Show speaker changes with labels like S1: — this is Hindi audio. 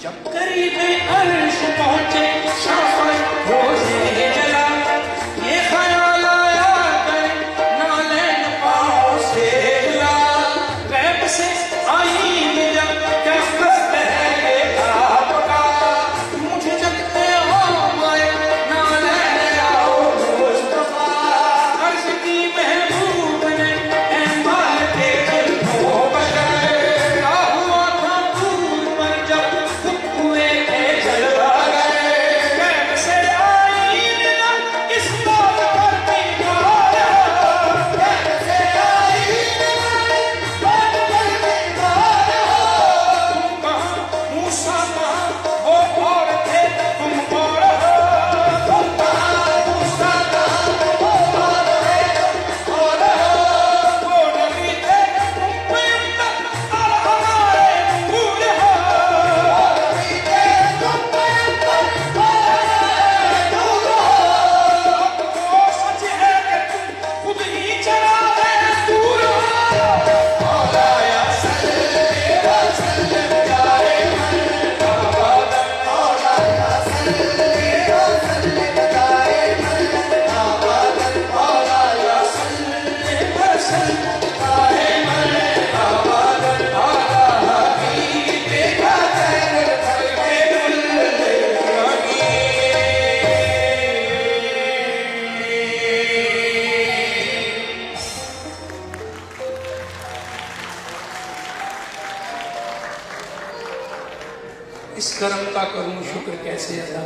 S1: जब करीब अर्श पहुंचे शाफत रोज़े जला, ये ख्याल आया कर नालैन पाँव से हिला, गैब से आई जब क्या कष्ट है ये आपका, मुझे जगते हो गए नालैन आओ मुस्तफा, अर्श की महबूब ने ऐ मालिक दिल को बशर, क्या हुआ था दूर पर जब हुए थे जलवा गए, गैब से आई निदा इस बात पर बेकार, गैब से आई निदा इस बात पर बेकार, तुम कहाँ मूसा कहाँ वो और थे तुम और हो, तुम कहाँ मूसा कहाँ वो और थे तुम और हो, वो नबी थे तुम पैगंबर और हमारे नूर हो, वो नबी थे तुम पैगंबर और हमारे नूर हो, वो सच है कि तुम खुद ही चरागे दूर हो, मौलाया सल्ले व सल्लिम दाइमन अबदन, मौलाया सल्ले व सल्लिम दाइमन अबदन, मौलाया सल्ले व सल्लिम दाइमन अबदन, अला हबीबिका खैरुल खल्क़ि कुल्लिहिम। इस करम का करूं शुक्र कैसे अदा,